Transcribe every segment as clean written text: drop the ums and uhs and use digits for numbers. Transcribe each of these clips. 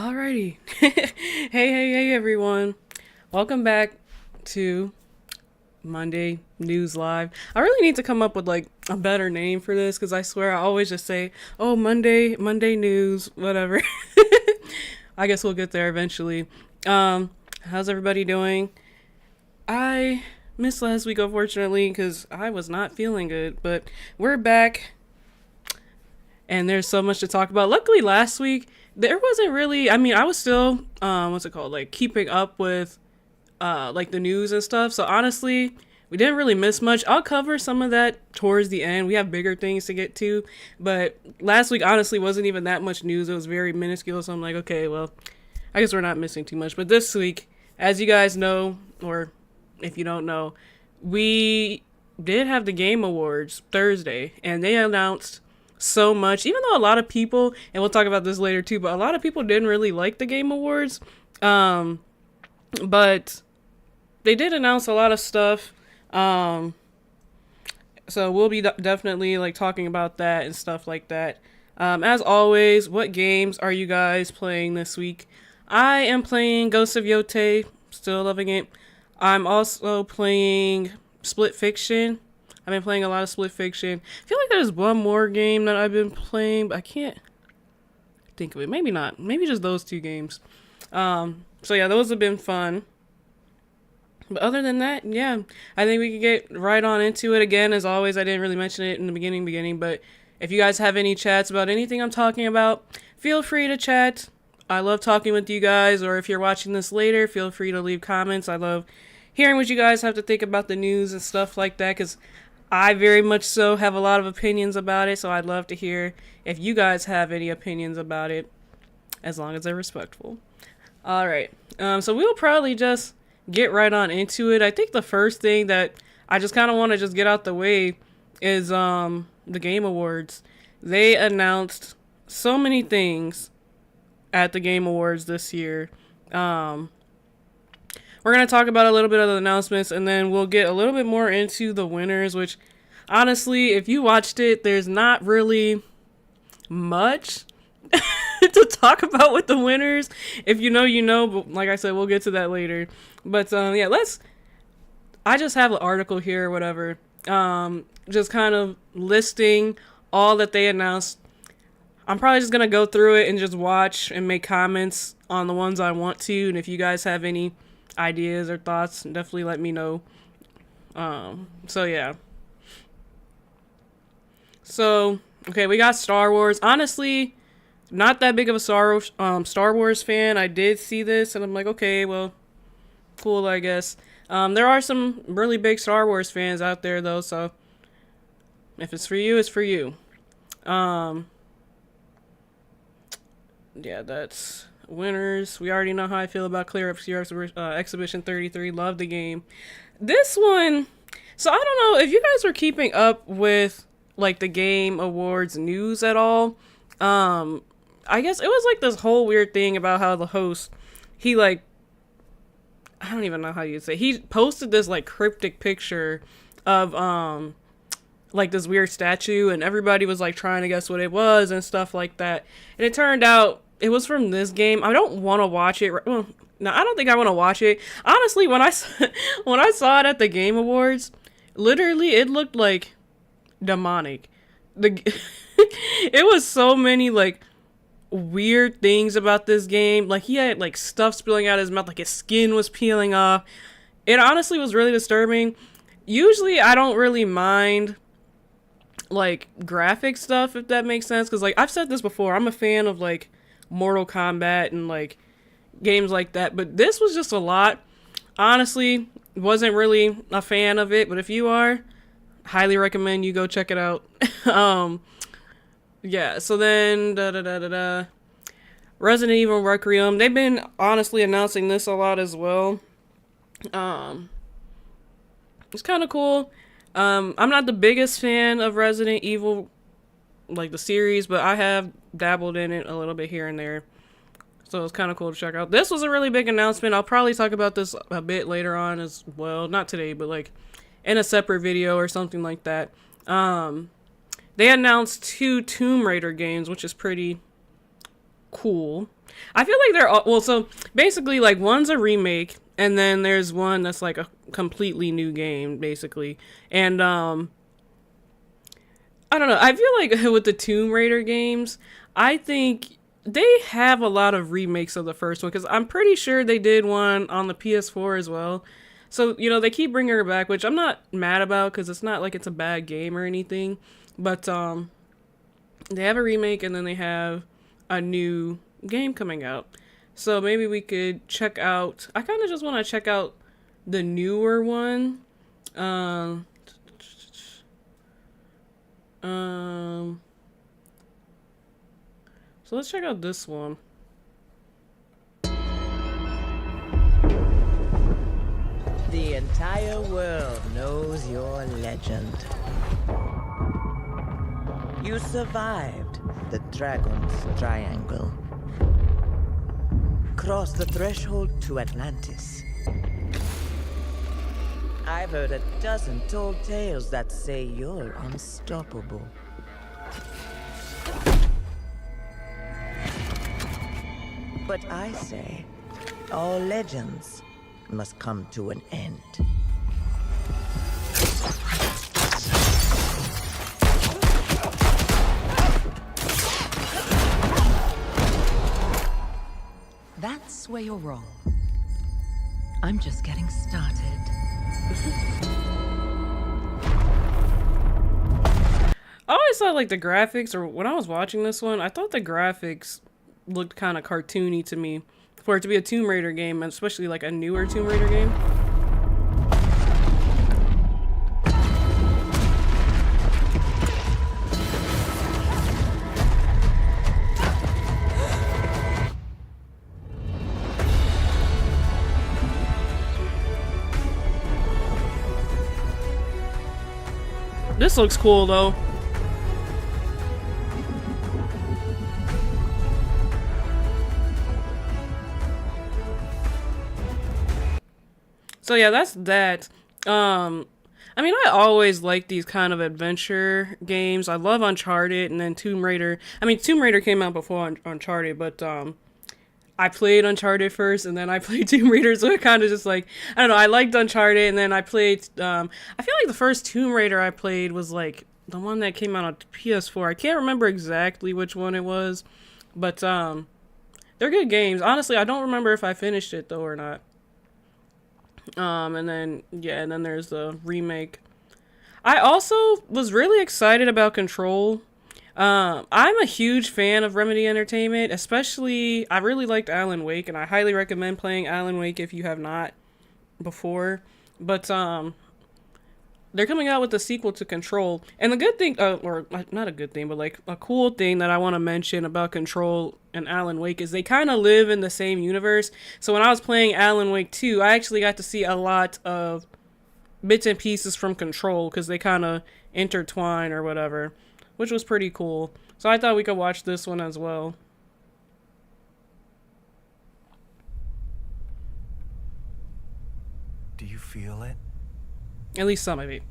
Alrighty. Hey, everyone. Welcome back to Monday News Live. I really need to come up with like a better name for this because I swear I always just say, oh, Monday News, whatever. I guess we'll get there eventually. How's everybody doing? I missed last week, unfortunately, because I was not feeling good, but we're back and there's so much to talk about. Luckily, last week there wasn't really. I mean, I was still what's it called, like keeping up with like the news and stuff. So honestly, we didn't really miss much. I'll cover some of that towards the end. We have bigger things to get to, but last week honestly wasn't even that much news. It was very minuscule. So I'm like, okay, well, I guess we're not missing too much. But this week, as you guys know, or if you don't know, we did have the Game Awards Thursday, and they announced so much, even though a lot of people, and we'll talk about this later too, but a lot of people didn't really like the Game Awards. But they did announce a lot of stuff. So we'll be definitely like talking about that and stuff like that. As always, what games are you guys playing this week? I am playing Ghost of Yote, still loving it. I'm also playing Split Fiction. I've been playing a lot of Split Fiction. I feel like there's one more game that I've been playing, but I can't think of it. Maybe not. Maybe just those two games. So yeah, those have been fun. But other than that, yeah, I think we could get right on into it. Again, as always, I didn't really mention it in the beginning, but if you guys have any chats about anything I'm talking about, feel free to chat. I love talking with you guys, or if you're watching this later, feel free to leave comments. I love hearing what you guys have to think about the news and stuff like that, because I very much so have a lot of opinions about it, so I'd love to hear if you guys have any opinions about it, as long as they're respectful. Alright, so we'll probably just get right on into it. I think the first thing that I just kind of want to just get out the way is the Game Awards. They announced so many things at the Game Awards this year. We're going to talk about a little bit of the announcements, and then we'll get a little bit more into the winners, which honestly, if you watched it, there's not really much to talk about with the winners. If you know, you know, but like I said, we'll get to that later. But yeah, I just have an article here or whatever, just kind of listing all that they announced. I'm probably just gonna go through it and just watch and make comments on the ones I want to, and if you guys have any ideas or thoughts, definitely let me know. So yeah. So, okay, we got Star Wars. Honestly, not that big of a Star Wars fan. I did see this and I'm like, okay, well, cool, I guess. There are some really big Star Wars fans out there though, so if it's for you, it's for you. Yeah, that's winners. We already know how I feel about Clear Up Exhibition 33. Love the game. This one, so I don't know if you guys were keeping up with like the Game Awards news at all. I guess it was like this whole weird thing about how the host, he like, I don't even know how you'd say, he posted this like cryptic picture of like this weird statue, and everybody was like trying to guess what it was and stuff like that. And it turned out it was from this game. I don't want to watch it. Well, no, I don't think I want to watch it. Honestly, when I saw it at the Game Awards, literally it looked like demonic. It was so many like weird things about this game. Like he had like stuff spilling out his mouth, like his skin was peeling off. It honestly was really disturbing. Usually I don't really mind like graphic stuff, if that makes sense, because like I've said this before, I'm a fan of like Mortal Kombat and like games like that, but this was just a lot. Honestly, wasn't really a fan of it, but if you are, highly recommend you go check it out. Yeah, so then Resident Evil Requiem, they've been honestly announcing this a lot as well. It's kind of cool. I'm not the biggest fan of Resident Evil, like the series, but I have dabbled in it a little bit here and there. So it's kind of cool to check out. This was a really big announcement. I'll probably talk about this a bit later on as well. Not today, but like in a separate video or something like that. They announced 2 Tomb Raider games, which is pretty cool. I feel like they're all, well, so basically like one's a remake and then there's one that's like a completely new game basically. And I don't know. I feel like with the Tomb Raider games, I think they have a lot of remakes of the first one because I'm pretty sure they did one on the PS4 as well. So, you know, they keep bringing her back, which I'm not mad about because it's not like it's a bad game or anything. But they have a remake and then they have a new game coming out. So maybe we could check out, I kind of just want to check out the newer one. So let's check out this one. The entire world knows your legend. You survived the Dragon's Triangle. Crossed the threshold to Atlantis. I've heard a dozen told tales that say you're unstoppable. But I say, all legends must come to an end. That's where you're wrong. I'm just getting started. I always thought like the graphics, or when I was watching this one, I thought the graphics looked kind of cartoony to me for it to be a Tomb Raider game, especially like a newer Tomb Raider game. This looks cool though. So yeah, that's that. I mean, I always like these kind of adventure games. I love Uncharted and then Tomb Raider. I mean, Tomb Raider came out before Uncharted, but I played Uncharted first and then I played Tomb Raider, so it kind of just like, I don't know, I liked Uncharted and then I played, I feel like the first Tomb Raider I played was like the one that came out on PS4. I can't remember exactly which one it was, but they're good games. Honestly, I don't remember if I finished it though or not. And then, yeah, and then there's the remake. I also was really excited about Control. I'm a huge fan of Remedy Entertainment, especially, I really liked Alan Wake, and I highly recommend playing Alan Wake if you have not before. But, they're coming out with a sequel to Control. And the good thing, or not a good thing, but like a cool thing that I want to mention about Control and Alan Wake is they kind of live in the same universe. So when I was playing Alan Wake 2, I actually got to see a lot of bits and pieces from Control because they kind of intertwine or whatever, which was pretty cool. So I thought we could watch this one as well. Do you feel it? At least some of it.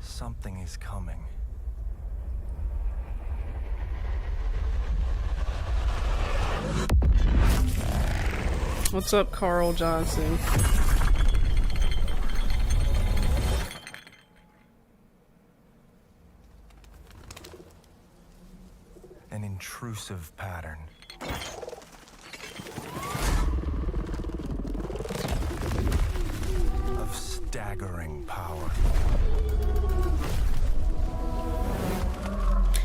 Something is coming. What's up, Carl Johnson? An intrusive pattern. Of staggering power.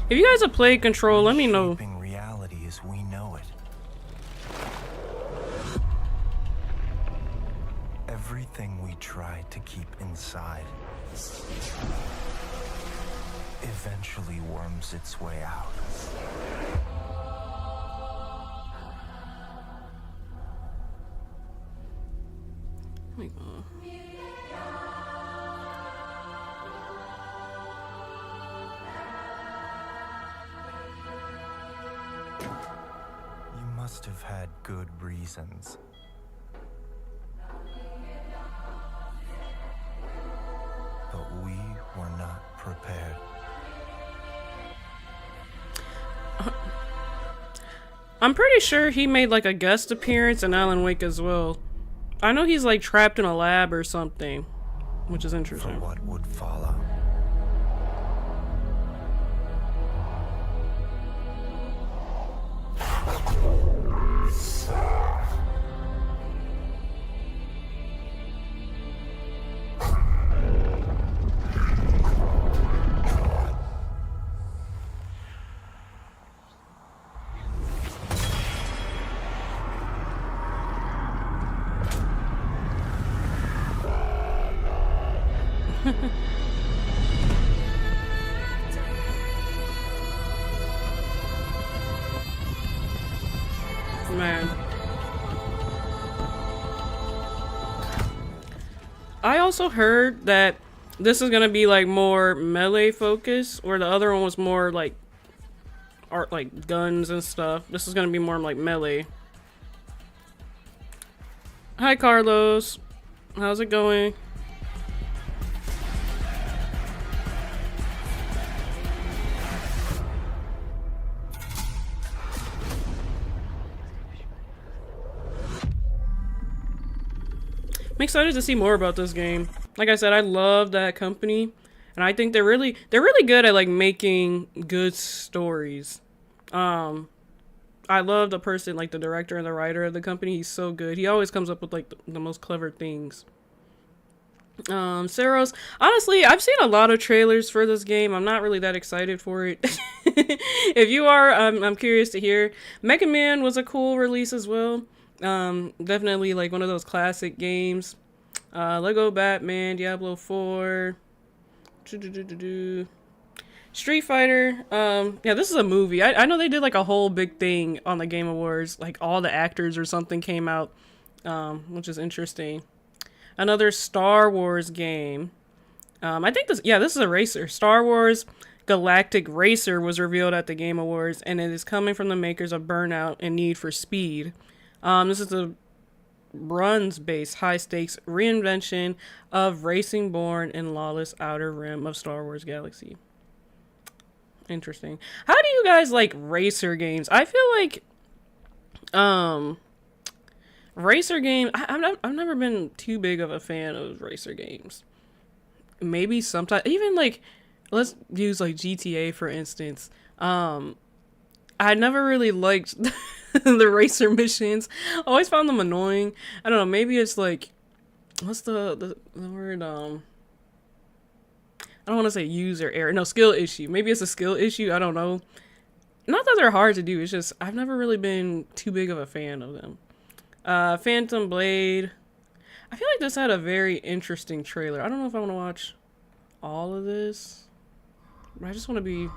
If you guys have played Control, let me know. Shaping reality as we know it. Everything we try to keep inside eventually worms its way out. Oh my God. You must have had good reasons. But we were not prepared. I'm pretty sure he made like a guest appearance in Alan Wake as well. I know he's like trapped in a lab or something, which is For interesting. what would follow. Man. I also heard that this is gonna be like more melee focus, where the other one was more like art, like guns and stuff. This is gonna be more like melee. Hi Carlos, how's it going? I'm excited to see more about this game. Like I said, I love that company, and I think they're really good at like making good stories. I love the person, like the director and the writer of the company. He's so good. He always comes up with like the most clever things. Saros, honestly, I've seen a lot of trailers for this game. I'm not really that excited for it. If you are, I'm curious to hear. Mega Man was a cool release as well. Definitely like one of those classic games. Lego Batman, Diablo 4, Street Fighter. Yeah, this is a movie. I know they did like a whole big thing on the Game Awards, like all the actors or something came out, which is interesting. Another Star Wars game. I think this is a racer. Star Wars Galactic Racer was revealed at the Game Awards, and it is coming from the makers of Burnout and Need for Speed. This is a runs-based high-stakes reinvention of racing born in lawless outer rim of Star Wars Galaxy. Interesting. How do you guys like racer games? I feel like racer games, I've never been too big of a fan of racer games. Maybe sometimes, even like, let's use like GTA for instance. I never really liked the racer missions. I always found them annoying. I don't know, maybe it's like, what's the word, I don't want to say user error. No, skill issue. Maybe it's a skill issue. I don't know. Not that they're hard to do. It's just, I've never really been too big of a fan of them. Phantom Blade. I feel like this had a very interesting trailer. I don't know if I want to watch all of this, but I just want to be...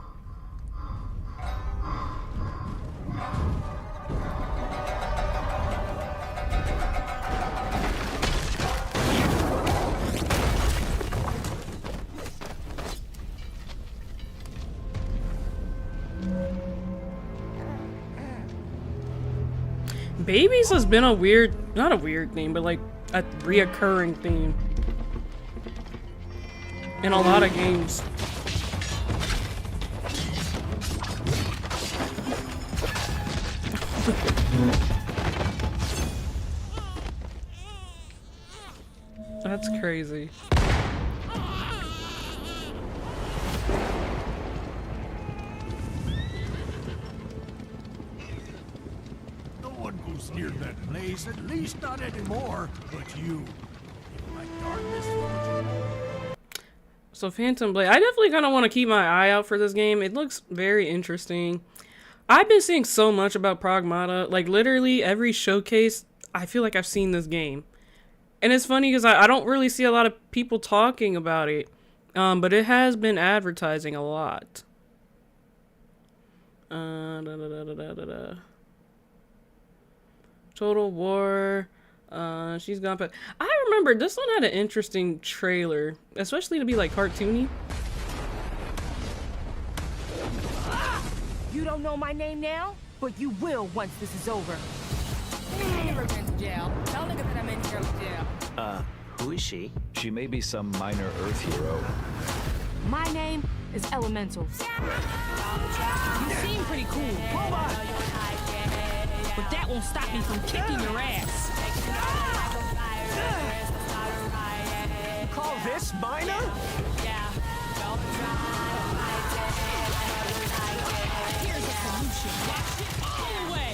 Babies has been a weird, not a weird theme, but like a reoccurring theme in a lot of games. That's crazy. Near that place, at least not anymore. But you, like darkness. So Phantom Blade, I definitely kind of want to keep my eye out for this game. It looks very interesting. I've been seeing so much about Pragmata, like literally every showcase. I feel like I've seen this game, and it's funny because I don't really see a lot of people talking about it, but it has been advertising a lot. Total War, she's gone, but I remember this one had an interesting trailer, especially to be like cartoony. You don't know my name now, but you will once this is over. Never been to jail. Tell niggas that I'm in here with jail. Who is she? She may be some minor Earth hero. My name is Elemental. You seem pretty cool. Hold on. gonna stop me from kicking your ass. Call this minor? Here's a solution. Watch it all the way.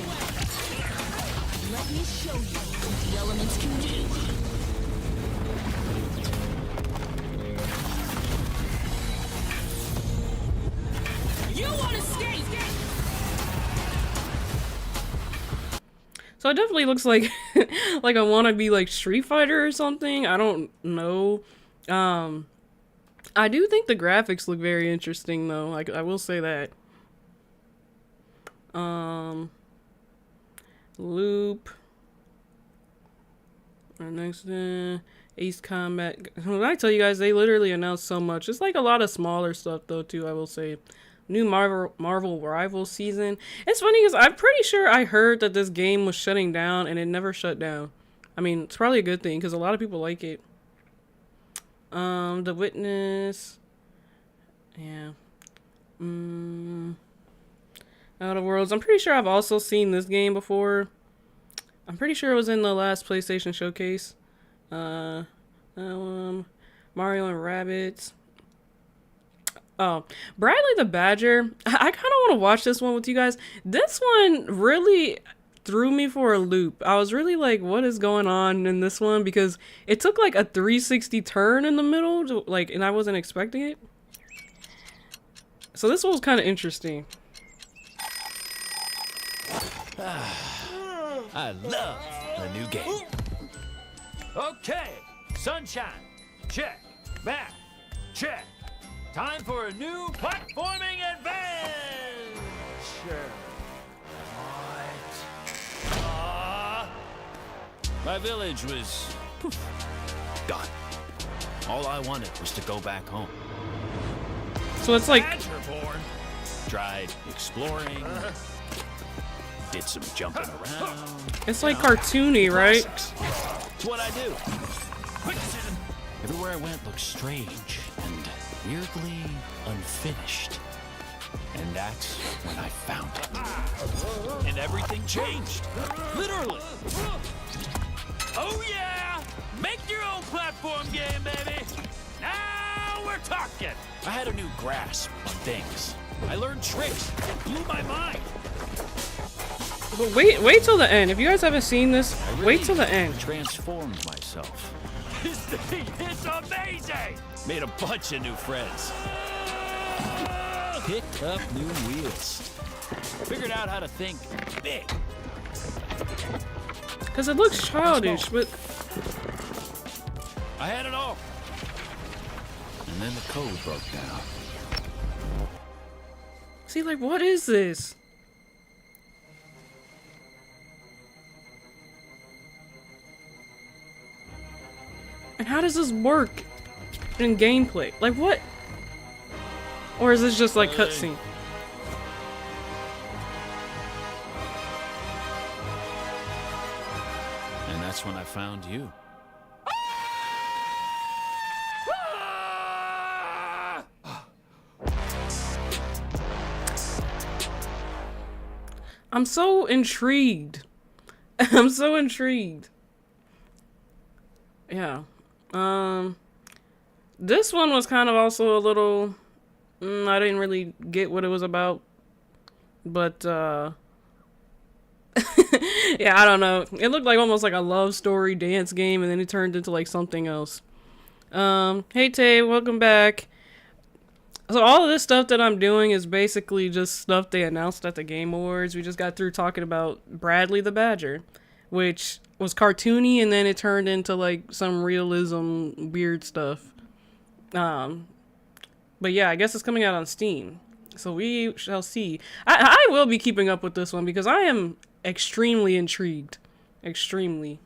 Let me show you what the elements can do. You wanna skate? So it definitely looks like like I want to be like Street Fighter or something. I don't know. I do think the graphics look very interesting though. Like I will say that. Loop. Our next Ace Combat. When I tell you guys, they literally announced so much. It's like a lot of smaller stuff though too. I will say. New Marvel Rivals season. It's funny because I'm pretty sure I heard that this game was shutting down and it never shut down. I mean, it's probably a good thing because a lot of people like it. The Witness. Yeah. Outer Worlds. I'm pretty sure I've also seen this game before. I'm pretty sure it was in the last PlayStation Showcase. Mario and Rabbids. Oh, Bradley the Badger. I kind of want to watch this one with you guys. This one really threw me for a loop. I was really like, what is going on in this one? Because it took like a 360 turn in the middle, like, and I wasn't expecting it. So this one was kind of interesting. I love the new game. Okay, sunshine. Check. Back. Check. Time for a new platforming adventure. What? My village was poof, done. All I wanted was to go back home. So it's like, Badgerborn. Tried exploring, did some jumping around. it's like cartoony, right? Classics. It's what I do. Everywhere I went looked strange and weirdly unfinished. And that's when I found it. And everything changed. Literally. Oh yeah! Make your own platform game, baby! Now we're talking! I had a new grasp on things. I learned tricks that blew my mind. But wait till the end. If you guys haven't seen this, I really wait till the end. transformed myself. This thing is amazing! Made a bunch of new friends. Picked up new wheels. Figured out how to think big. Because it looks childish, but I had it all. And then the code broke down. see, like, what is this? And how does this work in gameplay? Like, what? Or is this just like cutscene? And that's when I found you. I'm so intrigued. I'm so intrigued. Yeah. This one was kind of also a little, I didn't really get what it was about, but, yeah, I don't know. It looked like almost like a love story dance game, and then it turned into like something else. Hey Tay, welcome back. So all of this stuff that I'm doing is basically just stuff they announced at the Game Awards. We just got through talking about Bradley the Badger, which was cartoony, and then it turned into like some realism weird stuff. But yeah, I guess it's coming out on Steam, so we shall see. I will be keeping up with this one because I am extremely intrigued. Extremely.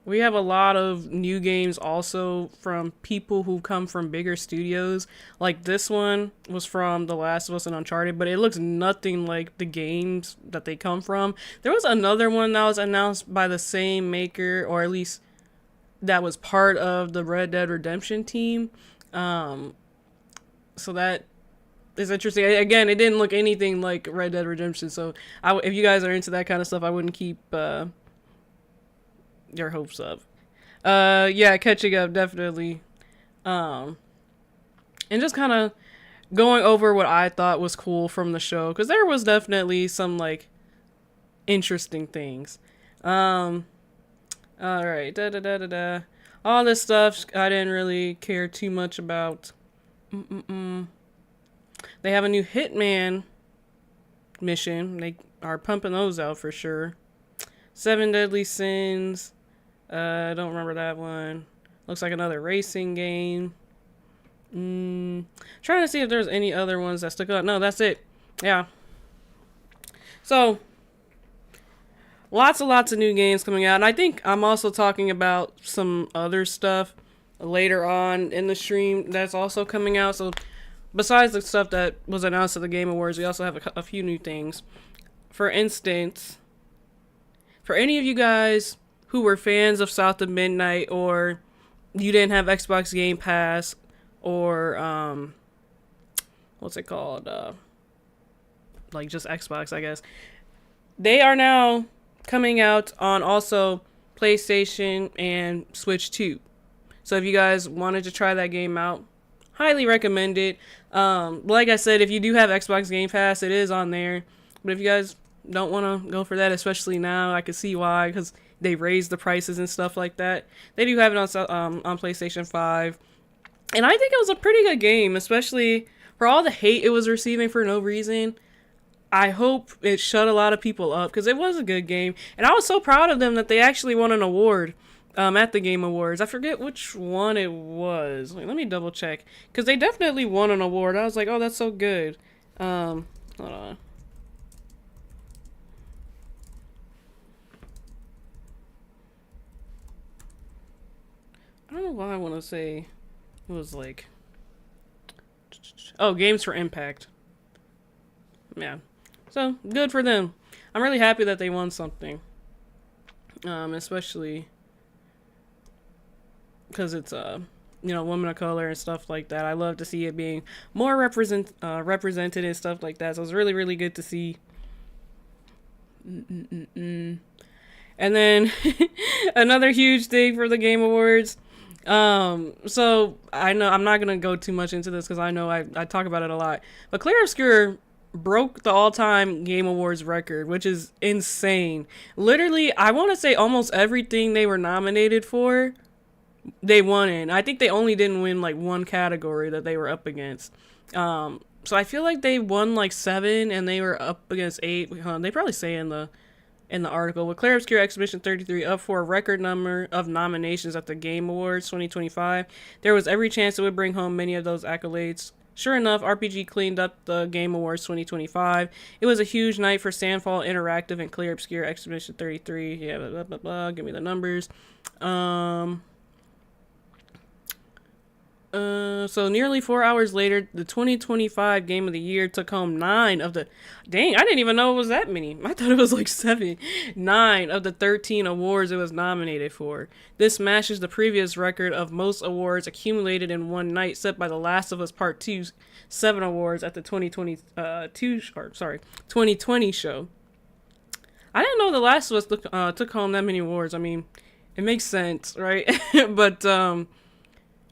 We have a lot of new games also from people who come from bigger studios. Like this one was from The Last of Us and Uncharted, but it looks nothing like the games that they come from. There was another one that was announced by the same maker, or at least that was part of the Red Dead Redemption team. So that is interesting. Again, it didn't look anything like Red Dead Redemption, so if you guys are into that kind of stuff, I wouldn't keep your hopes up. Yeah, catching up definitely, and just kind of going over what I thought was cool from the show, because there was definitely some like interesting things. All right, all this stuff I didn't really care too much about. They have a new Hitman mission. They are pumping those out for sure. 7 Deadly Sins. I don't remember that one. Looks like another racing game. Trying to see if there's any other ones that stuck out. No, that's it. Yeah. So, lots of new games coming out. And I think I'm also talking about some other stuff later on in the stream that's also coming out. So, besides the stuff that was announced at the Game Awards, we also have a few new things. For instance, for any of you guys who were fans of South of Midnight, or you didn't have Xbox Game Pass, or what's it called? Like just Xbox, I guess. They are now coming out on also PlayStation and Switch 2. So if you guys wanted to try that game out, highly recommend it. Like I said, if you do have Xbox Game Pass, it is on there. But if you guys don't want to go for that, especially now, I can see why, because they raised the prices and stuff like that. They do have it on PlayStation 5. And I think it was a pretty good game, especially for all the hate it was receiving for no reason. I hope it shut a lot of people up, because it was a good game. And I was so proud of them that they actually won an award at the Game Awards. I forget which one it was. Wait, let me double check, because they definitely won an award. I was like, oh, that's so good. Hold on. I don't know why I want to say it was like, oh, Games for Impact. Yeah. So, good for them. I'm really happy that they won something. Especially because it's, women of color and stuff like that. I love to see it being more represented and stuff like that. So, it's really, really good to see. And then, another huge thing for the Game Awards. So, I know I'm not going to go too much into this, because I know I talk about it a lot. But Clear Obscure broke the all-time Game Awards record, which is insane. Literally, I want to say almost everything they were nominated for, they won in. I think they only didn't win like one category that they were up against. So I feel like they won like 7 and they were up against 8. They probably say in the article, with Clear Obscure Exhibition 33 up for a record number of nominations at the Game Awards 2025, there was every chance it would bring home many of those accolades. Sure enough, RPG cleaned up the Game Awards 2025. It was a huge night for Sandfall Interactive and Clear Obscure Exhibition 33. Yeah, blah, blah, blah, blah. Give me the numbers. So nearly 4 hours later, the 2025 Game of the Year took home 9 of the... Dang, I didn't even know it was that many. I thought it was like 7. 9 of the 13 awards it was nominated for. This smashes the previous record of most awards accumulated in one night, set by The Last of Us Part 2's 7 awards at the 2020 show. I didn't know The Last of Us took home that many awards. I mean, it makes sense, right? But,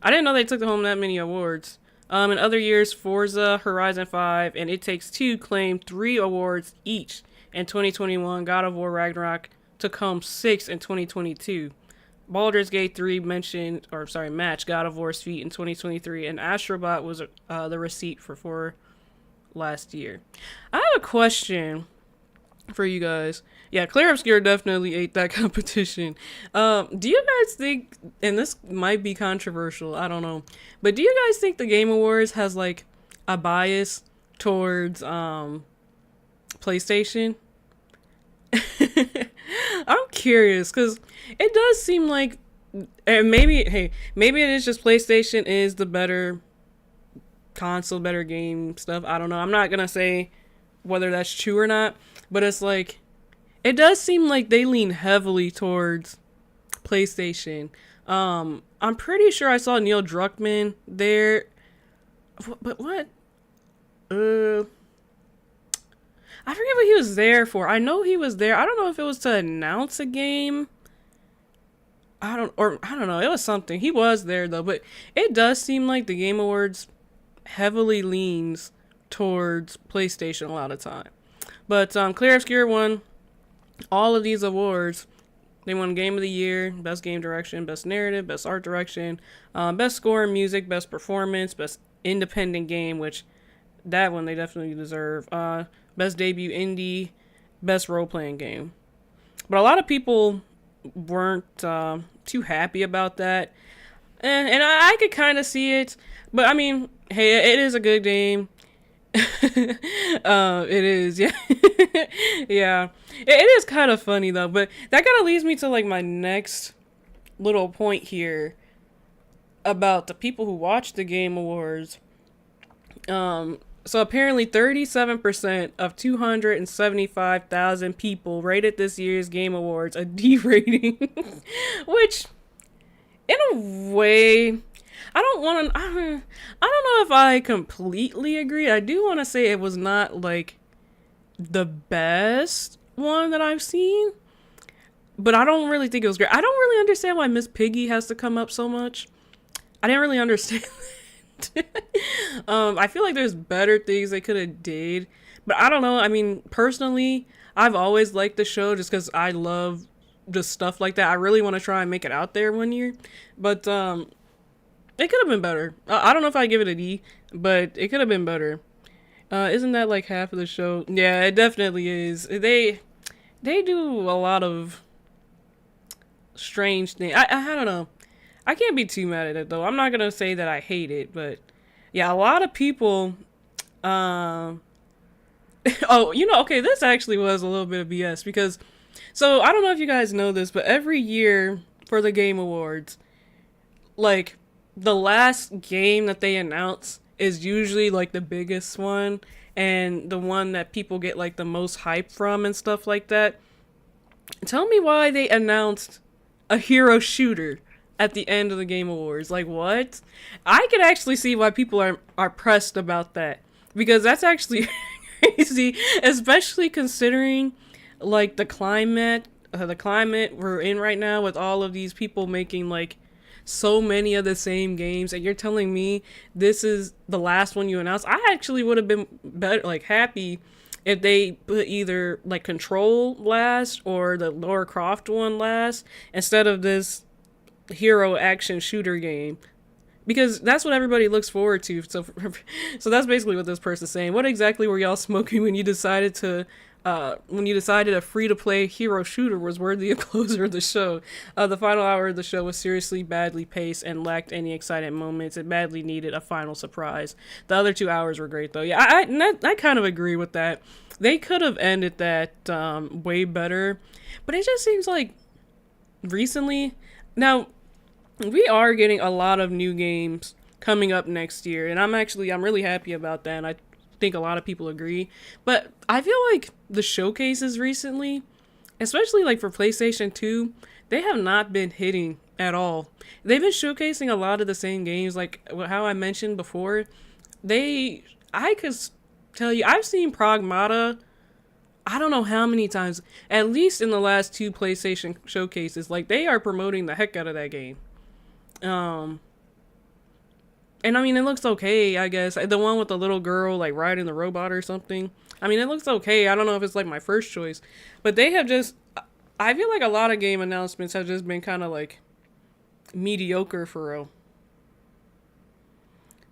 I didn't know they took home that many awards. In other years, Forza Horizon 5 and It Takes Two claimed 3 awards each. In 2021, God of War Ragnarok took home 6 in 2022. Baldur's Gate 3 matched God of War's feat in 2023, and Astrobot was the receipt for 4 last year. I have a question for you guys. Yeah, Clear Obscure definitely ate that competition. Do you guys think, and this might be controversial, I don't know, but do you guys think the Game Awards has like a bias towards PlayStation? I'm curious, because it does seem like, and maybe it is just PlayStation is the better console, better game stuff. I don't know. I'm not gonna say whether that's true or not, but it's like, it does seem like they lean heavily towards PlayStation. I'm pretty sure I saw Neil Druckmann there. But what? I forget what he was there for. I know he was there. I don't know if it was to announce a game. I don't know. It was something. He was there though, but it does seem like the Game Awards heavily leans towards PlayStation a lot of time. But Clear Obscure won all of these awards. They won Game of the Year, Best Game Direction, Best Narrative, Best Art Direction, Best Score and Music, Best Performance, Best Independent Game, which that one they definitely deserve. Best Debut Indie, Best Role-Playing Game. But a lot of people weren't too happy about that. And I could kind of see it. But I mean, hey, it is a good game. It is, yeah. Yeah. It is kind of funny though, but that kind of leads me to like my next little point here about the people who watch the Game Awards. So apparently 37% of 275,000 people rated this year's Game Awards a D rating, which in a way, I don't know if I completely agree. I do want to say it was not like the best one that I've seen, but I don't really think it was great. I don't really understand why Miss Piggy has to come up so much. I didn't really understand that. I feel like there's better things they could have did, but I don't know. I mean, personally, I've always liked the show just because I love just stuff like that. I really want to try and make it out there one year, but it could have been better. I don't know if I give it a D, but it could have been better. Isn't that like half of the show? Yeah, it definitely is. They do a lot of strange things. I don't know. I can't be too mad at it though. I'm not gonna say that I hate it, but yeah, a lot of people. Oh, okay, this actually was a little bit of BS because, so I don't know if you guys know this, but every year for the Game Awards, like the last game that they announce is usually like the biggest one and the one that people get like the most hype from and stuff like that. Tell me why they announced a hero shooter at the end of the Game Awards. Like, what? I can actually see why people are pressed about that, because that's actually crazy, especially considering like the climate we're in right now with all of these people making like so many of the same games, and you're telling me this is the last one you announced. I actually would have been better, like happy, if they put either like Control last or the Lara Croft one last instead of this hero action shooter game, because that's what everybody looks forward to. So that's basically what this person's saying. What exactly were y'all smoking when you decided a free-to-play hero shooter was worthy of closer of the show? The final hour of the show was seriously badly paced and lacked any exciting moments. It badly needed a final surprise. The other 2 hours were great, though. Yeah, I kind of agree with that. They could have ended that way better, but it just seems like recently... Now, we are getting a lot of new games coming up next year, and I'm really happy about that, and I think a lot of people agree. But I feel like the showcases recently, especially like for PlayStation 2, they have not been hitting at all. They've been showcasing a lot of the same games, like how I mentioned before. I could tell you, I've seen Pragmata I don't know how many times, at least in the last 2 PlayStation showcases. Like, they are promoting the heck out of that game. And I mean, it looks okay, I guess. The one with the little girl, like, riding the robot or something. I mean, it looks okay. I don't know if it's, like, my first choice. But they have just... I feel like a lot of game announcements have just been kind of, like, mediocre for real.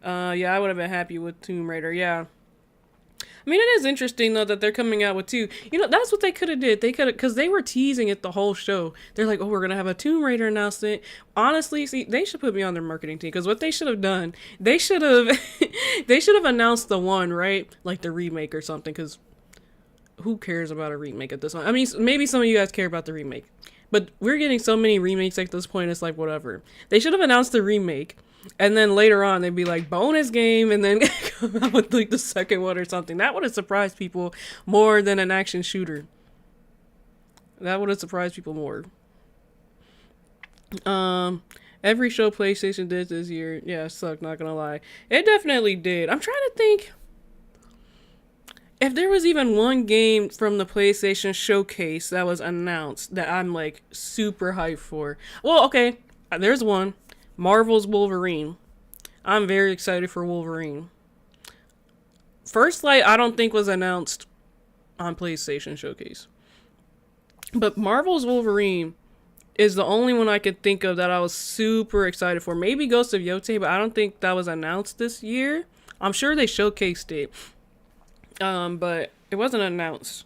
Yeah, I would have been happy with Tomb Raider, yeah. I mean, it is interesting, though, that they're coming out with 2. You know, that's what they could have did. They could have, because they were teasing it the whole show. They're like, oh, we're going to have a Tomb Raider announcement. Honestly, see, they should put me on their marketing team, because what they should have done, they should have announced the one, right? Like the remake or something, because who cares about a remake at this point? I mean, maybe some of you guys care about the remake, but we're getting so many remakes at this point, it's like, whatever. They should have announced the remake. And then later on, they'd be like, bonus game, and then come out with like the second one or something. That would have surprised people more than an action shooter. That would have surprised people more. Every show PlayStation did this year, yeah, it sucked, not gonna lie. It definitely did. I'm trying to think. if there was even one game from the PlayStation Showcase that was announced that I'm like super hyped for. Well, okay, there's one. Marvel's Wolverine. I'm very excited for Wolverine. First Light, I don't think was announced on PlayStation Showcase. But Marvel's Wolverine is the only one I could think of that I was super excited for. Maybe Ghost of Yotei, but I don't think that was announced this year. I'm sure they showcased it. But it wasn't announced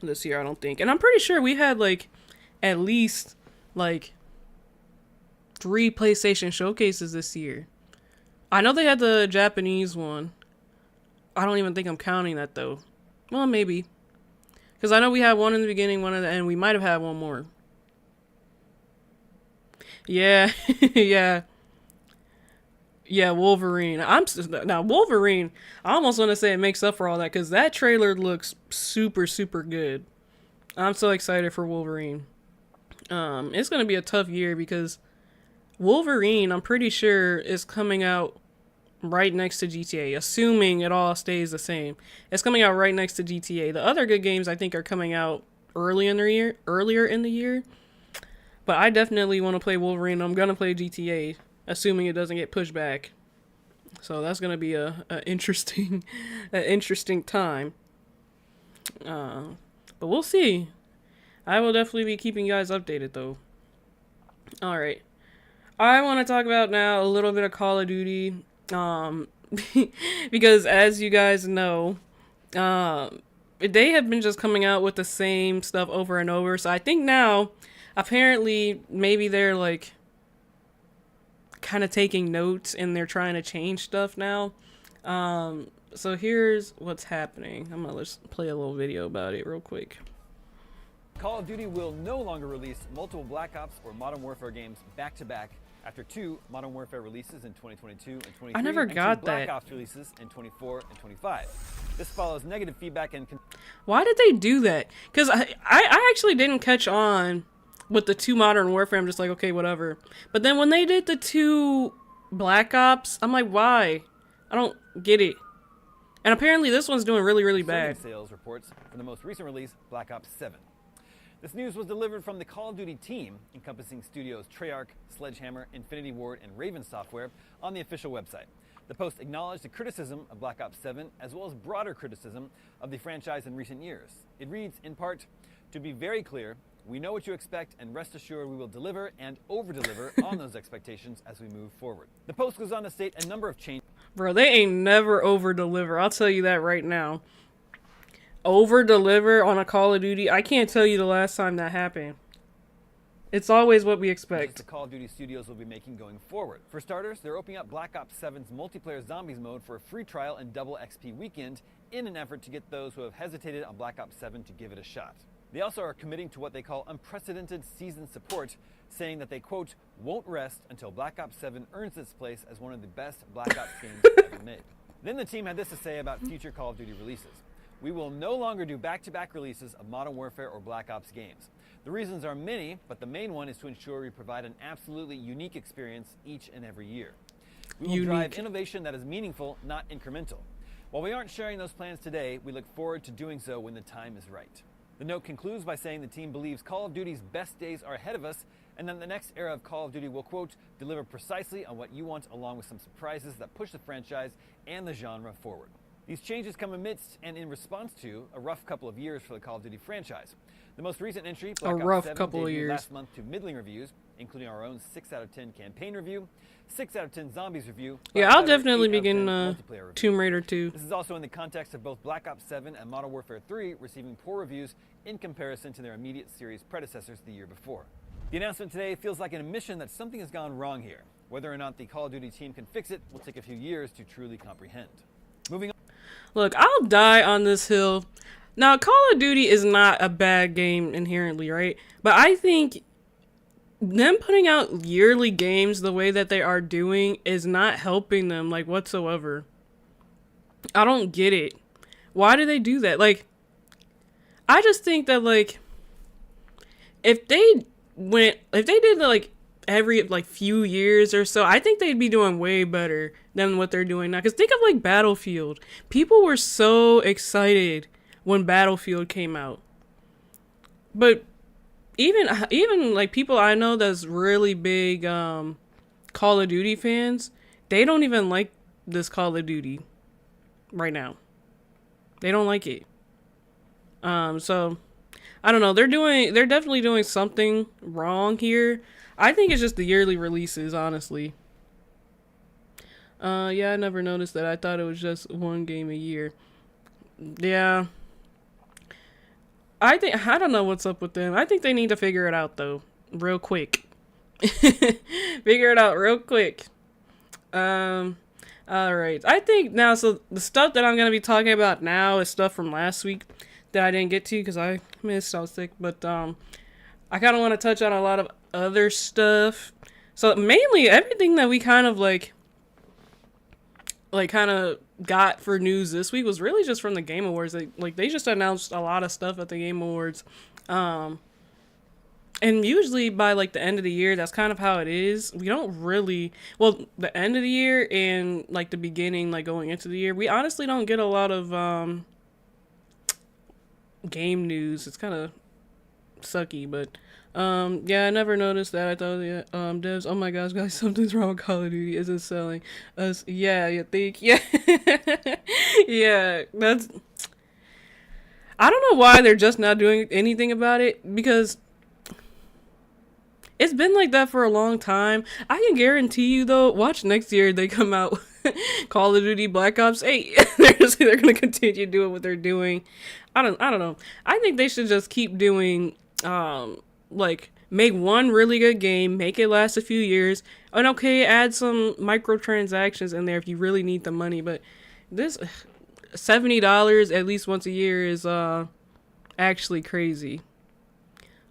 this year, I don't think. And I'm pretty sure we had like at least like 3 PlayStation showcases this year. I know they had the Japanese one. I don't even think I'm counting that though. Well, maybe. Because I know we had one in the beginning, one at the end. We might have had one more. Yeah, yeah. Yeah, Wolverine. Now Wolverine, I almost want to say it makes up for all that because that trailer looks super, super good. I'm so excited for Wolverine. It's going to be a tough year because Wolverine, I'm pretty sure, is coming out right next to GTA, assuming it all stays the same. It's coming out right next to GTA. The other good games I think are coming out earlier in the year. But I definitely want to play Wolverine. I'm going to play GTA, assuming it doesn't get pushed back. So that's going to be a interesting time. But we'll see. I will definitely be keeping you guys updated though. All right. I want to talk about now a little bit of Call of Duty. Because as you guys know, they have been just coming out with the same stuff over and over. So I think now, apparently, maybe they're like kind of taking notes and they're trying to change stuff now. So here's what's happening. I'm gonna just play a little video about it real quick. Call of Duty will no longer release multiple Black Ops or Modern Warfare games back-to-back after 2 Modern Warfare releases in 2022 and 23, I never got and 2 Black that. Ops releases in 24 and 25. This follows negative feedback and... Why did they do that? Because I actually didn't catch on with the 2 Modern Warfare. I'm just like, okay, whatever. But then when they did the 2 Black Ops, I'm like, why? I don't get it. And apparently this one's doing really, really bad. Sales reports for the most recent release, Black Ops 7. This news was delivered from the Call of Duty team, encompassing studios Treyarch, Sledgehammer, Infinity Ward, and Raven Software, on the official website. The post acknowledged the criticism of Black Ops 7, as well as broader criticism of the franchise in recent years. It reads, in part, "To be very clear, we know what you expect, and rest assured we will deliver and over-deliver on those expectations as we move forward." The post goes on to state a number of changes. Bro, they ain't never over-deliver. I'll tell you that right now. Over-deliver on a Call of Duty, I can't tell you the last time that happened. It's always what we expect. The Call of Duty studios will be making going forward. For starters, they're opening up Black Ops 7's multiplayer zombies mode for a free trial and double XP weekend in an effort to get those who have hesitated on Black Ops 7 to give it a shot. They also are committing to what they call unprecedented season support, saying that they, quote, "won't rest until Black Ops 7 earns its place as one of the best Black Ops games ever made." Then the team had this to say about future Call of Duty releases. "We will no longer do back-to-back releases of Modern Warfare or Black Ops games. The reasons are many, but the main one is to ensure we provide an absolutely unique experience each and every year. We will drive innovation that is meaningful, not incremental. While we aren't sharing those plans today, we look forward to doing so when the time is right." The note concludes by saying the team believes Call of Duty's best days are ahead of us, and then the next era of Call of Duty will, quote, "deliver precisely on what you want, along with some surprises that push the franchise and the genre forward." These changes come amidst and in response to a rough couple of years for the Call of Duty franchise. The most recent entry, Black Ops 7, debuted last month to middling reviews, including our own 6 out of 10 campaign review, 6 out of 10 zombies review. Yeah, I'll definitely begin Tomb Raider 2. This is also in the context of both Black Ops 7 and Modern Warfare 3 receiving poor reviews in comparison to their immediate series predecessors the year before. The announcement today feels like an admission that something has gone wrong here. Whether or not the Call of Duty team can fix it will take a few years to truly comprehend. Moving on. Look, I'll die on this hill. Now, Call of Duty is not a bad game inherently, right? But I think them putting out yearly games the way that they are doing is not helping them, like, whatsoever. I don't get it. Why do they do that? Like, I just think that, like, if they did, like, every like few years or so, I think they'd be doing way better than what they're doing now. Because think of like Battlefield. People were so excited when Battlefield came out. But even like people I know that's really big Call of Duty fans, they don't even like this Call of Duty right now. They don't like it. So I don't know. They're definitely doing something wrong here. I think it's just the yearly releases, honestly. Yeah, I never noticed that. I thought it was just one game a year. Yeah. I don't know what's up with them. I think they need to figure it out though, real quick. Figure it out real quick. All right. I think now, so the stuff that I'm going to be talking about now is stuff from last week that I didn't get to because I missed, I was sick, but I kind of want to touch on a lot of other stuff. So mainly everything that we kind of kind of got for news this week was really just from the Game Awards. They just announced a lot of stuff at the Game Awards. And usually by like the end of the year, that's kind of how it is. We don't really, well, the end of the year and like the beginning, like going into the year, we honestly don't get a lot of game news. It's kind of sucky, but yeah, I never noticed that. I thought devs, oh my gosh, guys, something's wrong with Call of Duty, isn't selling us. Yeah, you think? Yeah. Yeah, that's, I don't know why they're just not doing anything about it, because it's been like that for a long time. I can guarantee you though, watch next year they come out Call of Duty Black Ops 8. They're gonna continue doing what they're doing. I don't know. I think they should just keep doing like make one really good game, make it last a few years, and okay, add some microtransactions in there if you really need the money. But this $70 at least once a year is actually crazy.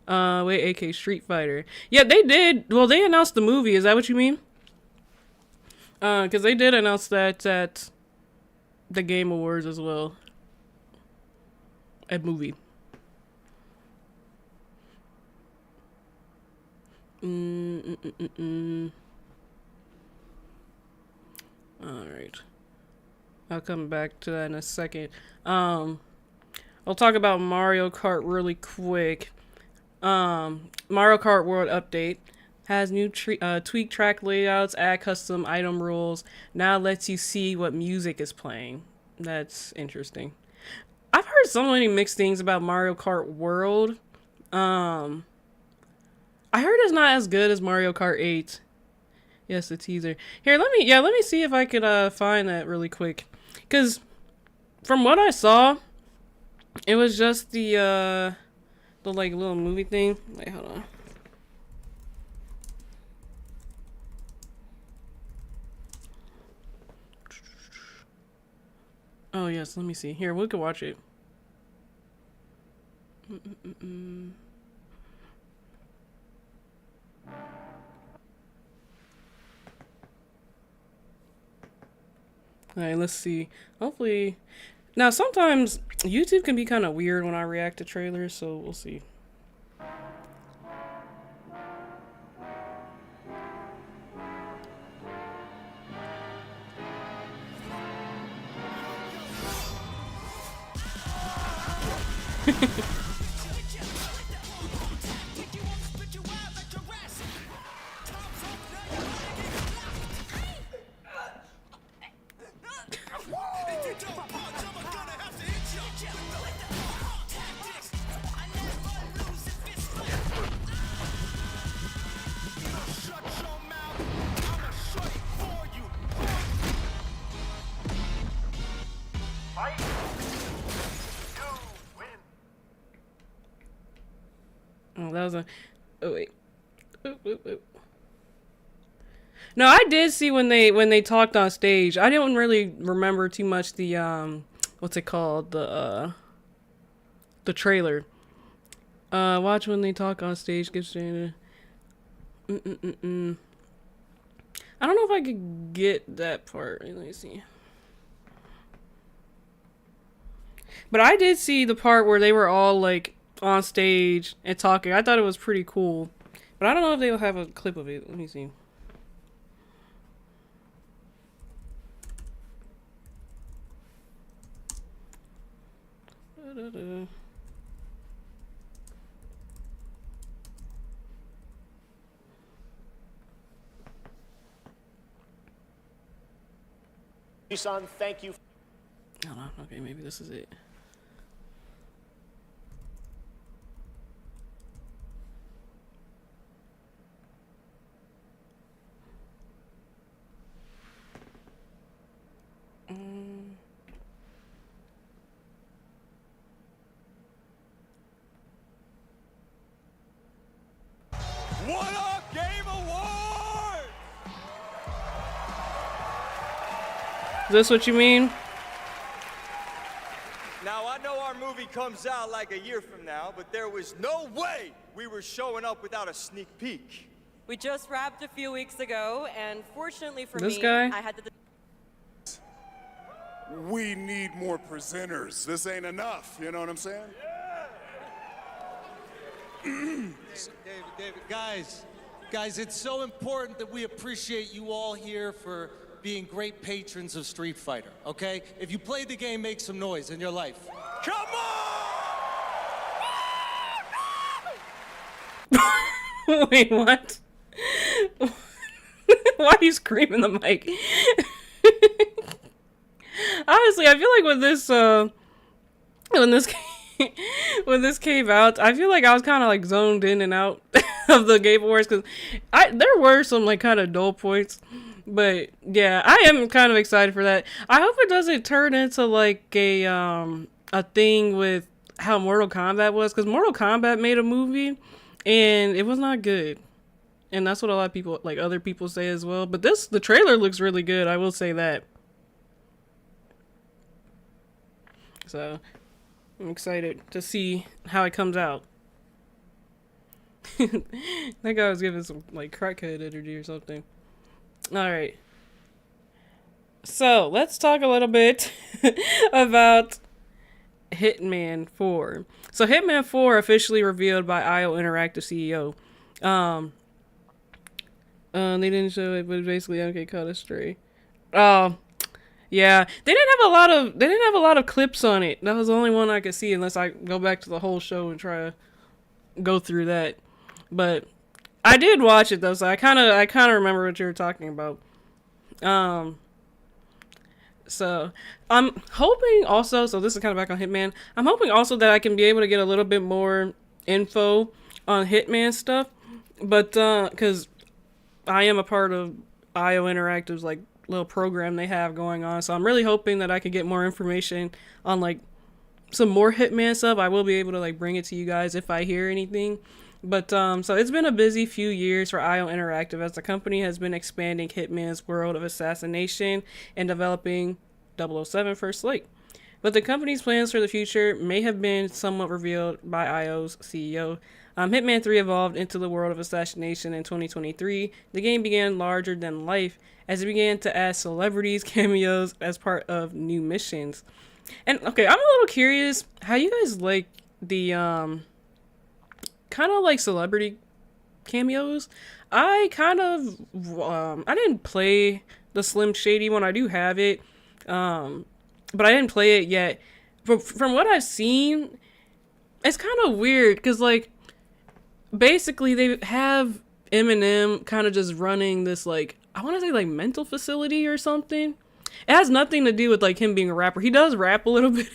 Wait, AK Street Fighter. Yeah, they did. Well, they announced the movie. Is that what you mean? Because they did announce that at the Game Awards as well. A movie. Alright. I'll come back to that in a second. I'll talk about Mario Kart really quick. Mario Kart World Update has new tweak track layouts, add custom item rules. Now lets you see what music is playing. That's interesting. I've heard so many mixed things about Mario Kart World. I heard it's not as good as Mario Kart 8. Yes, the teaser. Here, let me see if I could find that really quick. Cause from what I saw, it was just the like little movie thing. Wait, hold on. Oh yes, let me see. Here, we could watch it. Alright, let's see. Hopefully, now sometimes YouTube can be kind of weird when I react to trailers, so we'll see. Oh, that was a. Oh wait. Oop. No, I did see when they talked on stage. I didn't really remember too much the what's it called, the trailer. Watch when they talk on stage. Get stranded. I don't know if I could get that part. Let me see. But I did see the part where they were all like on stage and talking. I thought it was pretty cool. But But I don't know if they'll have a clip of it. Let me see. Son, thank you. Hold on. Okay, maybe this is it. What up, Game Awards? Is this what you mean? Now, I know our movie comes out like a year from now, but there was no way we were showing up without a sneak peek. We just wrapped a few weeks ago, and fortunately for This me, guy? I had to... We need more presenters. This ain't enough, you know what I'm saying? David, guys, it's so important that we appreciate you all here for being great patrons of Street Fighter, okay? If you played the game, make some noise in your life. Come on! Wait, what? Why are you screaming the mic? Honestly, I feel like when this came out, I feel like I was kind of like zoned in and out of the Game Awards because there were some like kind of dull points, but yeah, I am kind of excited for that. I hope it doesn't turn into like a thing with how Mortal Kombat was, because Mortal Kombat made a movie and it was not good, and that's what a lot of people, like other people, say as well. But the trailer looks really good, I will say that. So I'm excited to see how it comes out. That guy was giving some like crackhead energy or something. Alright. So let's talk a little bit about Hitman 4. So Hitman 4 officially revealed by IO Interactive CEO. They didn't show it, but basically MK caught a stray. Yeah, they didn't have a lot of clips on it. That was the only one I could see, unless I go back to the whole show and try to go through that. But I did watch it though, so I kind of remember what you were talking about. So I'm hoping also, so this is kind of back on Hitman. I'm hoping also that I can be able to get a little bit more info on Hitman stuff, but because I am a part of IO Interactive's like little program they have going on, so I'm really hoping that I can get more information on like some more Hitman stuff. I will be able to like bring it to you guys if I hear anything. But so it's been a busy few years for IO Interactive as the company has been expanding Hitman's world of assassination and developing 007 First Light. But the company's plans for the future may have been somewhat revealed by IO's CEO. Hitman 3 evolved into the world of assassination in 2023. The game began larger than life as it began to add celebrities, cameos as part of new missions. And okay, I'm a little curious how you guys like the kind of like celebrity cameos. I kind of I didn't play the Slim Shady one. I do have it, but I didn't play it yet. But from what I've seen, it's kind of weird because like basically they have Eminem kind of just running this like, I want to say like mental facility or something. It has nothing to do with like him being a rapper. He does rap a little bit,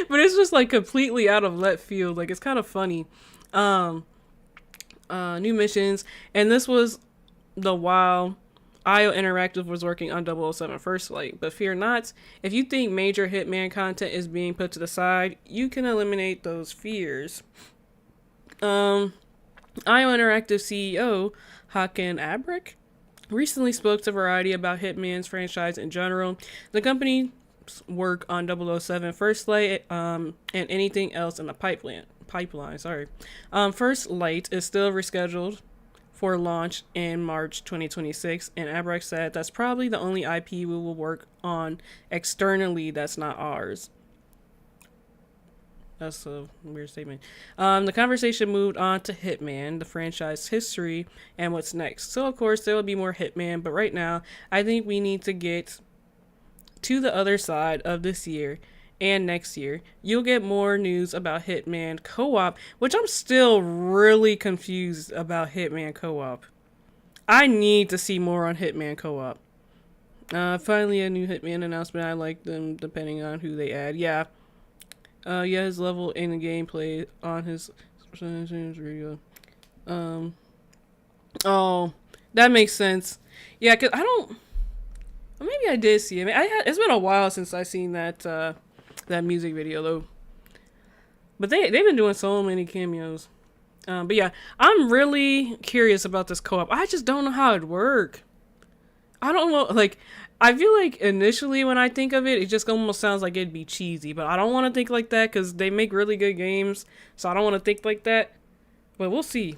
but it's just like completely out of left field. Like it's kind of funny. New missions, and this was the while IO Interactive was working on 007 First Light. But fear not, if you think major Hitman content is being put to the side, you can eliminate those fears. IO Interactive CEO Hakan Abrick recently spoke to Variety about Hitman's franchise in general, the company's work on 007 First Light, and anything else in the pipeline. First Light is still rescheduled for launch in March 2026, and Abrick said that's probably the only IP we will work on externally that's not ours. That's a weird statement. The conversation moved on to Hitman, the franchise history, and what's next. So, of course, there will be more Hitman, but right now, I think we need to get to the other side of this year and next year. You'll get more news about Hitman Co-op, which I'm still really confused about Hitman Co-op. I need to see more on Hitman Co-op. Finally, a new Hitman announcement. I like them depending on who they add. Yeah. Yeah, his level in the gameplay on his radio. Oh, that makes sense. Yeah, cause I don't. Well, maybe I did see it. I mean, it's been a while since I seen that that music video though. But they've been doing so many cameos. But yeah, I'm really curious about this co-op. I just don't know how it'd work. I don't know, like, I feel like initially when I think of it, it just almost sounds like it'd be cheesy, but I don't want to think like that because they make really good games, so I don't want to think like that, but we'll see.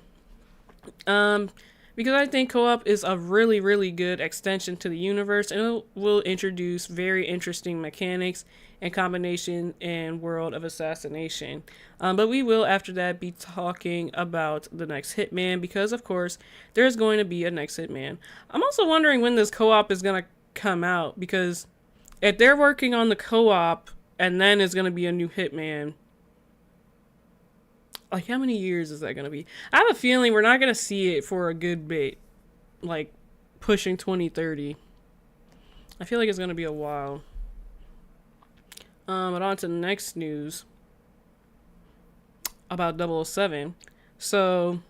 Because I think co-op is a really, really good extension to the universe, and it will introduce very interesting mechanics and combination and world of assassination. But we will, after that, be talking about the next Hitman, because, of course, there's going to be a next Hitman. I'm also wondering when this co-op is going to come out, because if they're working on the co-op, and then it's going to be a new Hitman, like, how many years is that going to be? I have a feeling we're not going to see it for a good bit, like, pushing 2030. I feel like it's going to be a while. But on to the next news about 007. So,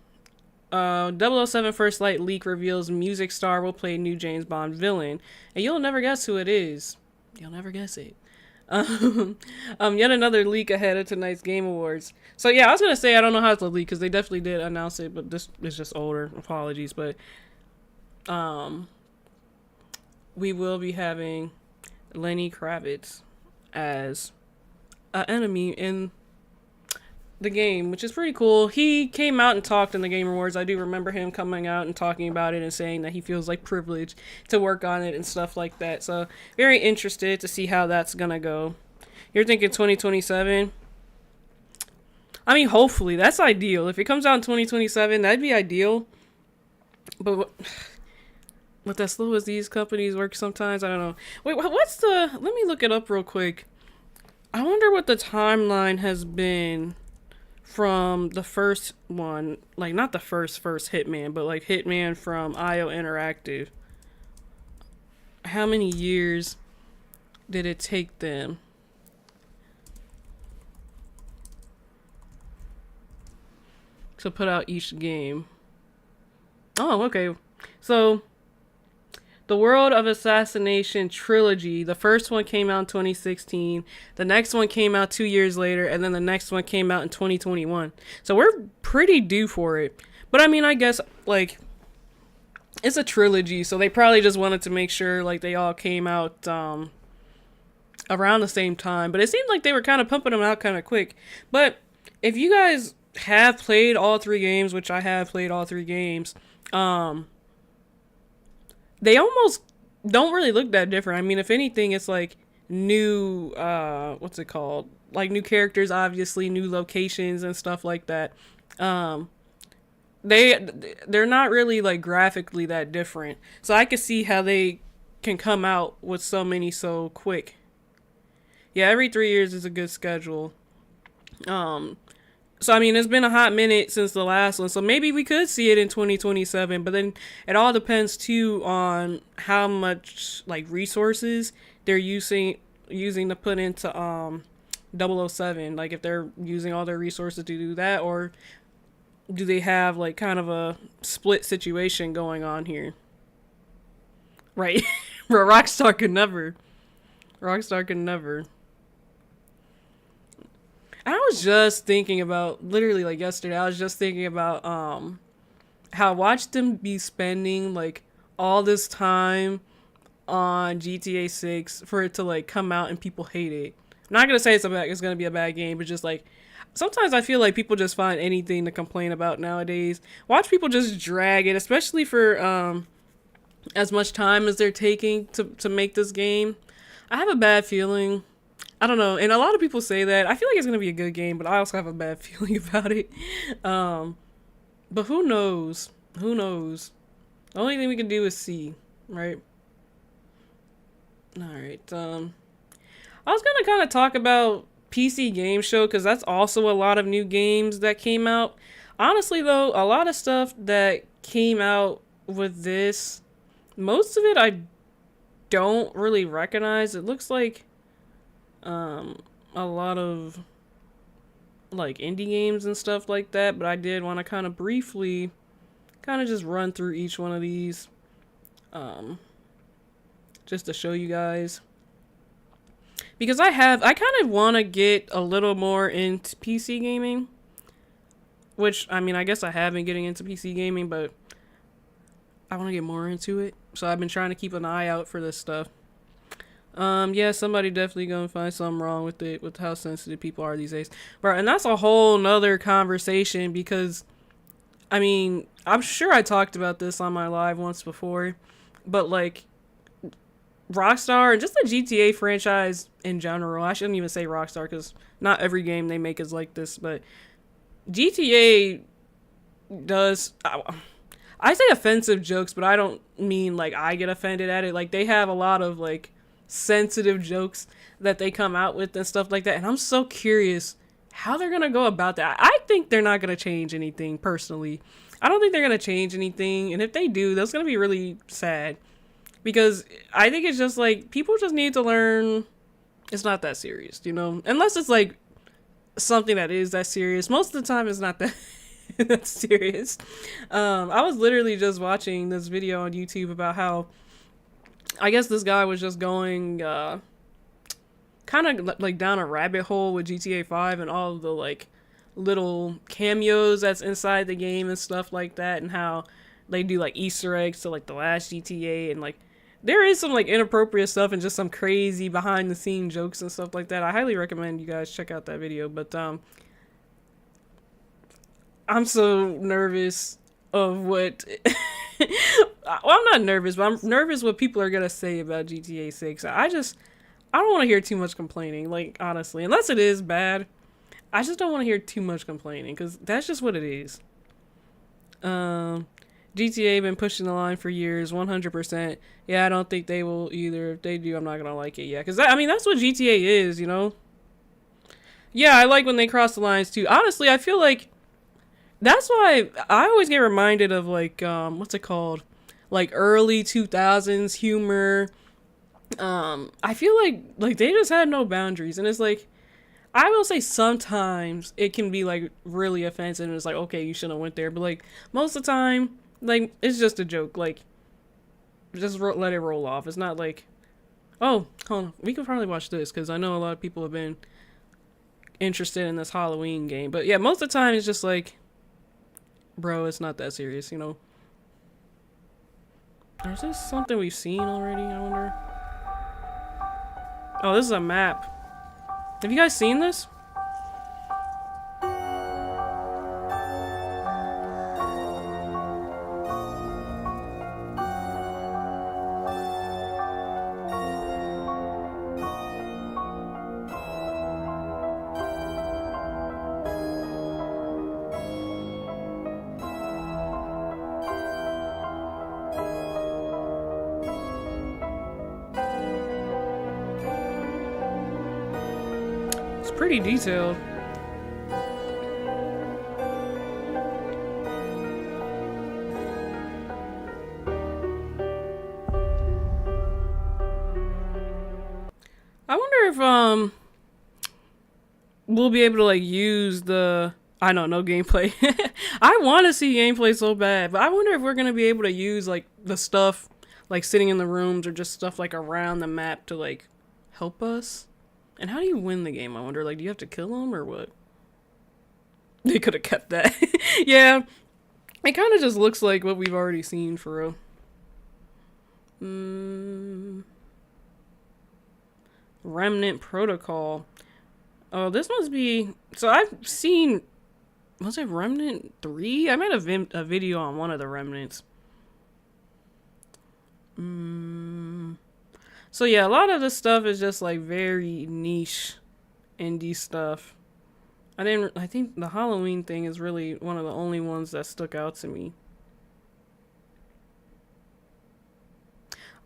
007 First Light leak reveals music star will play new James Bond villain. And you'll never guess who it is. You'll never guess it. Yet another leak ahead of tonight's Game Awards. So yeah, I was going to say I don't know how it's a leak because they definitely did announce it, but this is just older. Apologies. But, we will be having Lenny Kravitz as an enemy in the game, which is pretty cool. He came out and talked in the Game Awards. I do remember him coming out and talking about it and saying that he feels like privileged to work on it and stuff like that. So very interested to see how that's gonna go. You're thinking 2027? I mean, hopefully. That's ideal. If it comes out in 2027, that'd be ideal. But with as slow as these companies work sometimes, I don't know. Wait, what's the... Let me look it up real quick. I wonder what the timeline has been from the first one. Like, not the first Hitman, but like Hitman from IO Interactive. How many years did it take them to put out each game? Oh, okay. So, the World of Assassination trilogy, the first one came out in 2016, the next one came out 2 years later, and then the next one came out in 2021. So we're pretty due for it. But I mean, I guess, like, it's a trilogy, so they probably just wanted to make sure, like, they all came out around the same time. But it seemed like they were kind of pumping them out kind of quick. But if you guys have played all three games, which I have played all three games, they almost don't really look that different. I mean, if anything, it's like new, what's it called? Like new characters, obviously, new locations and stuff like that. They're not really like graphically that different. So I can see how they can come out with so many so quick. Yeah, every 3 years is a good schedule. So, I mean, it's been a hot minute since the last one, so maybe we could see it in 2027, but then it all depends, too, on how much, like, resources they're using to put into 007. Like, if they're using all their resources to do that, or do they have, like, kind of a split situation going on here? Right. Rockstar could never. I was just thinking about, literally like yesterday, I was just thinking about how I watched them be spending like all this time on GTA 6 for it to like come out and people hate it. I'm not gonna say it's gonna be a bad game, but just like sometimes I feel like people just find anything to complain about nowadays. Watch people just drag it, especially for as much time as they're taking to make this game. I have a bad feeling I don't know. And a lot of people say that. I feel like it's going to be a good game, but I also have a bad feeling about it. But who knows? Who knows? The only thing we can do is see, right? Alright, I was gonna kind of talk about PC Game Show, because that's also a lot of new games that came out. Honestly, though, a lot of stuff that came out with this, most of it I don't really recognize. It looks like a lot of like indie games and stuff like that, but I did want to kind of briefly kind of just run through each one of these just to show you guys, because I kind of want to get a little more into PC gaming, which, I mean, I guess I have been getting into PC gaming, but I want to get more into it, so I've been trying to keep an eye out for this stuff. Yeah, somebody definitely gonna find something wrong with it, with how sensitive people are these days, bro. And that's a whole nother conversation, because I mean, I'm sure I talked about this on my live once before, but like Rockstar and just the GTA franchise in general, I shouldn't even say Rockstar, because not every game they make is like this, but GTA does, I say offensive jokes, but I don't mean like I get offended at it. Like, they have a lot of like sensitive jokes that they come out with and stuff like that, and I'm so curious how they're gonna go about that. I think they're not gonna change anything, personally. I don't think they're gonna change anything, and if they do, that's gonna be really sad, because I think it's just like, people just need to learn it's not that serious, you know, unless it's like something that is that serious. Most of the time it's not that that's serious. I was literally just watching this video on YouTube about how, I guess this guy was just going kind of like down a rabbit hole with GTA 5 and all of the like little cameos that's inside the game and stuff like that, and how they do like Easter eggs to like the last GTA, and like there is some like inappropriate stuff and just some crazy behind the scene jokes and stuff like that. I highly recommend you guys check out that video, but I'm so nervous of what well, I'm not nervous, but I'm nervous what people are gonna say about GTA 6. I don't want to hear too much complaining, like, honestly, unless it is bad. I just don't want to hear too much complaining, because that's just what it is. GTA been pushing the line for years, 100%. Yeah, I don't think they will either. If they do, I'm not gonna like it. Yeah, because I mean, that's what GTA is, you know. Yeah, I like when they cross the lines too. Honestly, I feel like that's why I always get reminded of like what's it called, like early 2000s humor. I feel like they just had no boundaries, and it's like, I will say sometimes it can be like really offensive, and it's like, okay, you shouldn't have went there, but like most of the time, like, it's just a joke. Like, just let it roll off. It's not like, oh, hold on, we could probably watch this, because I know a lot of people have been interested in this Halloween game, but yeah, most of the time it's just like, bro, it's not that serious, you know. Or is this something we've seen already, I wonder? Oh, this is a map. Have you guys seen this? Pretty detailed. I wonder if we'll be able to like use the, I don't know, gameplay. I want to see gameplay so bad, but I wonder if we're gonna be able to use like the stuff like sitting in the rooms, or just stuff like around the map to like help us. And how do you win the game, I wonder? Like, do you have to kill them, or what? They could have kept that. Yeah. It kind of just looks like what we've already seen, for real. Remnant Protocol. Oh, this must be... So I've seen... Was it Remnant 3? I made a video on one of the Remnants. So yeah, a lot of this stuff is just like very niche indie stuff. I think the Halloween thing is really one of the only ones that stuck out to me.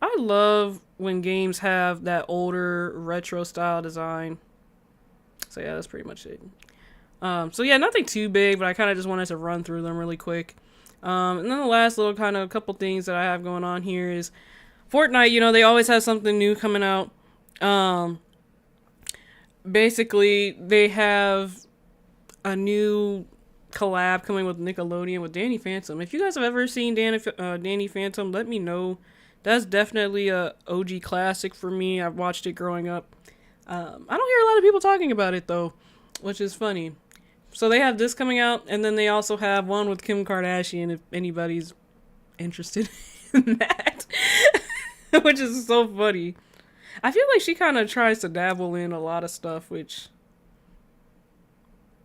I love when games have that older retro style design. So yeah, that's pretty much it. So yeah, nothing too big, but I kind of just wanted to run through them really quick. And then the last little kind of couple things that I have going on here is Fortnite. You know, they always have something new coming out. Basically, they have a new collab coming with Nickelodeon with Danny Phantom. If you guys have ever seen Danny Phantom, let me know. That's definitely a OG classic for me. I've watched it growing up. I don't hear a lot of people talking about it though, which is funny. So they have this coming out, and then they also have one with Kim Kardashian, if anybody's interested in that. Which is so funny. I feel like she kind of tries to dabble in a lot of stuff, which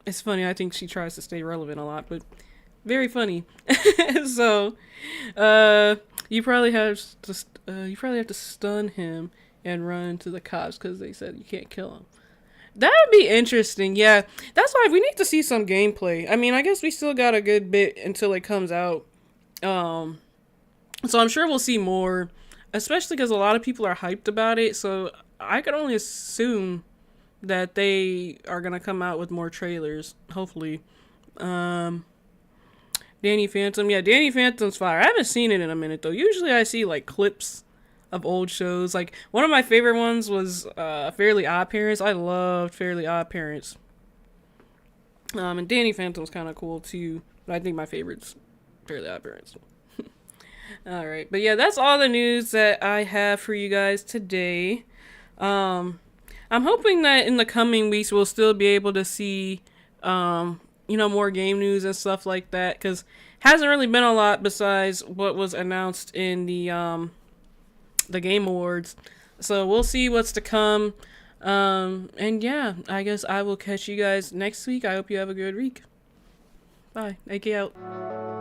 it's funny. I think she tries to stay relevant a lot, but very funny. So, you probably have to stun him and run to the cops because they said you can't kill him. That would be interesting. Yeah, that's why we need to see some gameplay. I mean, I guess we still got a good bit until it comes out. So I'm sure we'll see more, especially because a lot of people are hyped about it. So I could only assume that they are gonna come out with more trailers, hopefully. Danny Phantom, yeah, Danny Phantom's fire. I haven't seen it in a minute though. Usually I see like clips of old shows. Like one of my favorite ones was Fairly Odd Parents. I loved Fairly Odd Parents. And Danny Phantom's kind of cool too, but I think my favorite's Fairly Odd Parents. All right, but yeah, that's all the news that I have for you guys today. I'm hoping that in the coming weeks we'll still be able to see, more game news and stuff like that, because hasn't really been a lot besides what was announced in the Game Awards. So we'll see what's to come. And yeah, I guess I will catch you guys next week. I hope you have a good week. Bye. AK out.